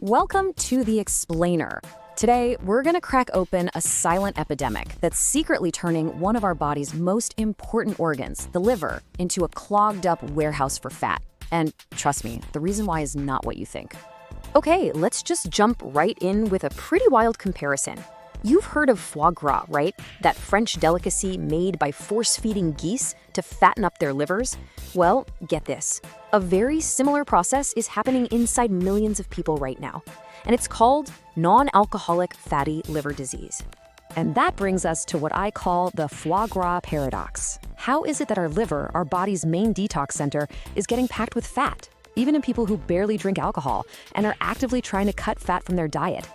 Welcome to The Explainer. Today, we're going to crack open a silent epidemic that's secretly turning one of our body's most important organs, the liver, into a clogged up warehouse for fat. And trust me, the reason why is not what you think. Okay, let's just jump right in with a pretty wild comparison. You've heard of foie gras, right? That French delicacy made by force-feeding geese to fatten up their livers? Well, get this. A very similar process is happening inside millions of people right now, and it's called non-alcoholic fatty liver disease. And that brings us to what I call the Foie Gras Paradox. How is it that our liver, our body's main detox center, is getting packed with fat, even in people who barely drink alcohol and are actively trying to cut fat from their diet?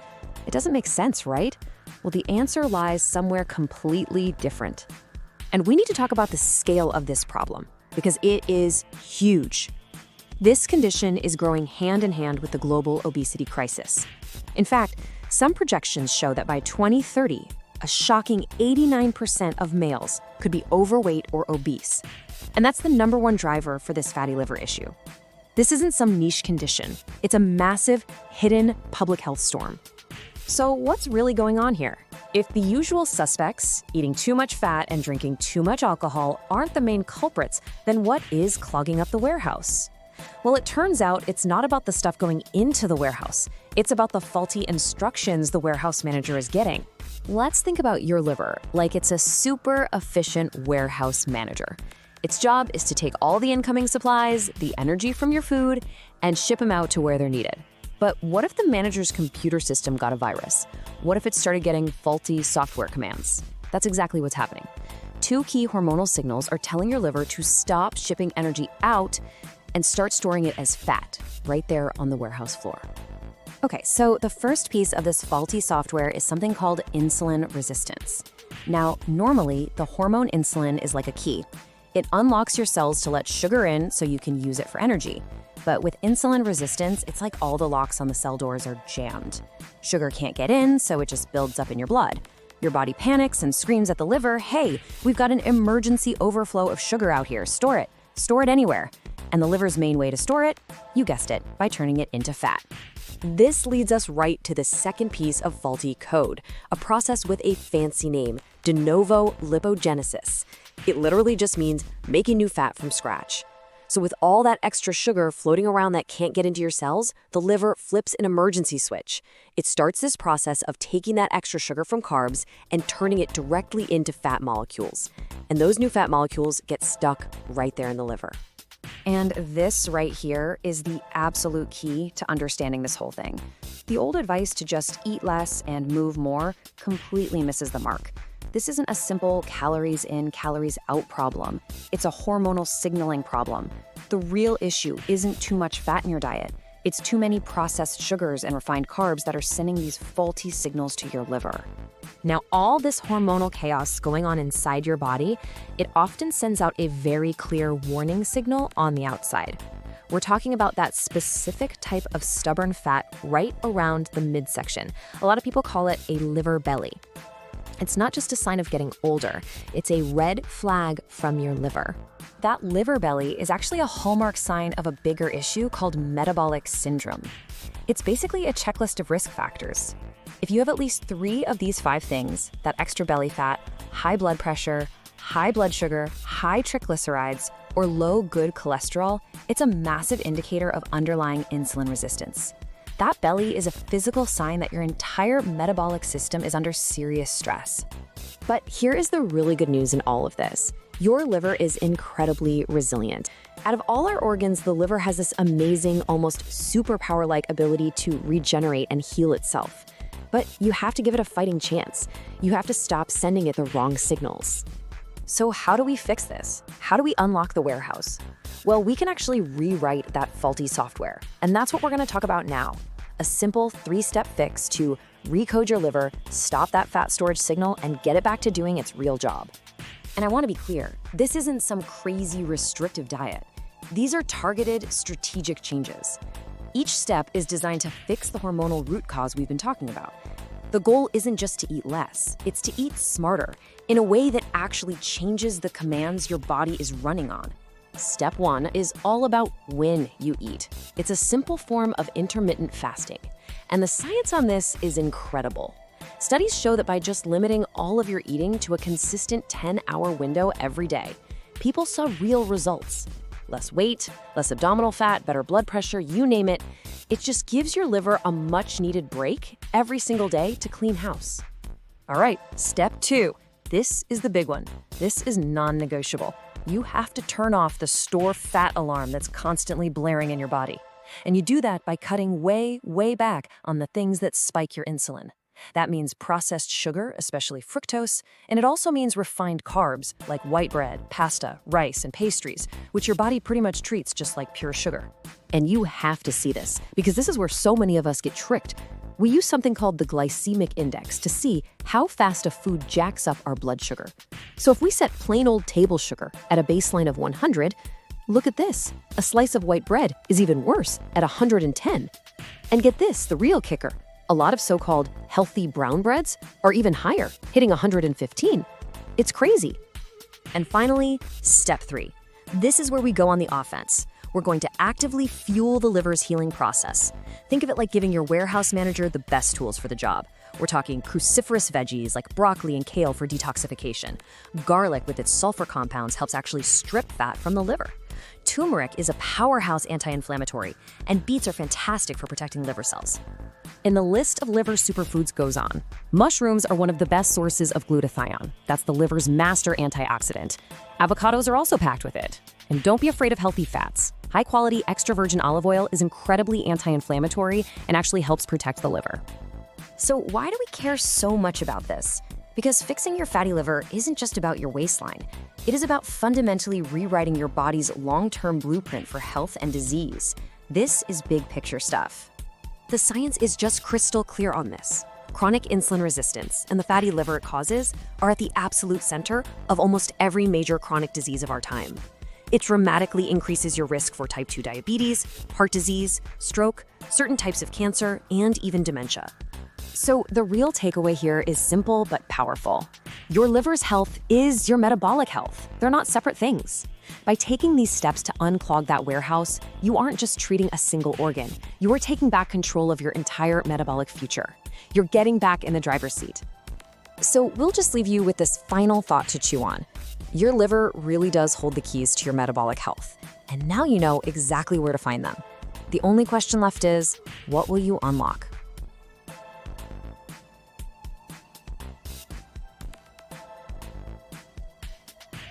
It doesn't make sense, right? Well, the answer lies somewhere completely different. And we need to talk about the scale of this problem, because it is huge. This condition is growing hand in hand with the global obesity crisis. In fact, some projections show that by 2030, a shocking 89% of males could be overweight or obese. And that's the number one driver for this fatty liver issue. This isn't some niche condition. It's a massive, hidden public health storm. So what's really going on here? If the usual suspects, eating too much fat and drinking too much alcohol, aren't the main culprits, then what is clogging up the warehouse? Well, it turns out it's not about the stuff going into the warehouse. It's about the faulty instructions the warehouse manager is getting. Let's think about your liver like it's a super efficient warehouse manager. Its job is to take all the incoming supplies, the energy from your food, and ship them out to where they're needed. But what if the manager's computer system got a virus? What if it started getting faulty software commands? That's exactly what's happening. Two key hormonal signals are telling your liver to stop shipping energy out and start storing it as fat right there on the warehouse floor. Okay, so the first piece of this faulty software is something called insulin resistance. Now, normally, the hormone insulin is like a key. It unlocks your cells to let sugar in so you can use it for energy. But with insulin resistance, it's like all the locks on the cell doors are jammed. Sugar can't get in, so it just builds up in your blood. Your body panics and screams at the liver, hey, we've got an emergency overflow of sugar out here, store it anywhere. And the liver's main way to store it, you guessed it, by turning it into fat. This leads us right to the second piece of faulty code, a process with a fancy name, de novo lipogenesis. It literally just means making new fat from scratch. So with all that extra sugar floating around that can't get into your cells, the liver flips an emergency switch. It starts this process of taking that extra sugar from carbs and turning it directly into fat molecules. And those new fat molecules get stuck right there in the liver. And this right here is the absolute key to understanding this whole thing. The old advice to just eat less and move more completely misses the mark. This isn't a simple calories in, calories out problem. It's a hormonal signaling problem. The real issue isn't too much fat in your diet. It's too many processed sugars and refined carbs that are sending these faulty signals to your liver. Now, all this hormonal chaos going on inside your body, it often sends out a very clear warning signal on the outside. We're talking about that specific type of stubborn fat right around the midsection. A lot of people call it a liver belly. It's not just a sign of getting older, it's a red flag from your liver. That liver belly is actually a hallmark sign of a bigger issue called metabolic syndrome. It's basically a checklist of risk factors. If you have at least 3 of these 5 things, that extra belly fat, high blood pressure, high blood sugar, high triglycerides, or low good cholesterol, it's a massive indicator of underlying insulin resistance. That belly is a physical sign that your entire metabolic system is under serious stress. But here is the really good news in all of this. Your liver is incredibly resilient. Out of all our organs, the liver has this amazing, almost superpower-like ability to regenerate and heal itself. But you have to give it a fighting chance. You have to stop sending it the wrong signals. So how do we fix this? How do we unlock the warehouse? Well, we can actually rewrite that faulty software. And that's what we're going to talk about now. A simple 3-step fix to recode your liver, stop that fat storage signal, and get it back to doing its real job. And I want to be clear, this isn't some crazy restrictive diet. These are targeted, strategic changes. Each step is designed to fix the hormonal root cause we've been talking about. The goal isn't just to eat less, it's to eat smarter, in a way that actually changes the commands your body is running on. Step 1 is all about when you eat. It's a simple form of intermittent fasting. And the science on this is incredible. Studies show that by just limiting all of your eating to a consistent 10-hour window every day, people saw real results. Less weight, less abdominal fat, better blood pressure, you name it. It just gives your liver a much-needed break every single day to clean house. All right, step 2. This is the big one. This is non-negotiable. You have to turn off the store fat alarm that's constantly blaring in your body. And you do that by cutting way, way back on the things that spike your insulin. That means processed sugar, especially fructose, and it also means refined carbs like white bread, pasta, rice, and pastries, which your body pretty much treats just like pure sugar. And you have to see this, because this is where so many of us get tricked. We use something called the glycemic index to see how fast a food jacks up our blood sugar. So if we set plain old table sugar at a baseline of 100, look at this. A slice of white bread is even worse at 110. And get this, the real kicker. A lot of so-called healthy brown breads are even higher, hitting 115. It's crazy. And finally, step 3. This is where we go on the offense. We're going to actively fuel the liver's healing process. Think of it like giving your warehouse manager the best tools for the job. We're talking cruciferous veggies like broccoli and kale for detoxification. Garlic with its sulfur compounds helps actually strip fat from the liver. Turmeric is a powerhouse anti-inflammatory, and beets are fantastic for protecting liver cells. And the list of liver superfoods goes on. Mushrooms are one of the best sources of glutathione. That's the liver's master antioxidant. Avocados are also packed with it. And don't be afraid of healthy fats. High-quality extra virgin olive oil is incredibly anti-inflammatory and actually helps protect the liver. So why do we care so much about this? Because fixing your fatty liver isn't just about your waistline. It is about fundamentally rewriting your body's long-term blueprint for health and disease. This is big picture stuff. The science is just crystal clear on this. Chronic insulin resistance and the fatty liver it causes are at the absolute center of almost every major chronic disease of our time. It dramatically increases your risk for type 2 diabetes, heart disease, stroke, certain types of cancer, and even dementia. So the real takeaway here is simple but powerful. Your liver's health is your metabolic health. They're not separate things. By taking these steps to unclog that warehouse, you aren't just treating a single organ. You are taking back control of your entire metabolic future. You're getting back in the driver's seat. So we'll just leave you with this final thought to chew on. Your liver really does hold the keys to your metabolic health. And now you know exactly where to find them. The only question left is, what will you unlock?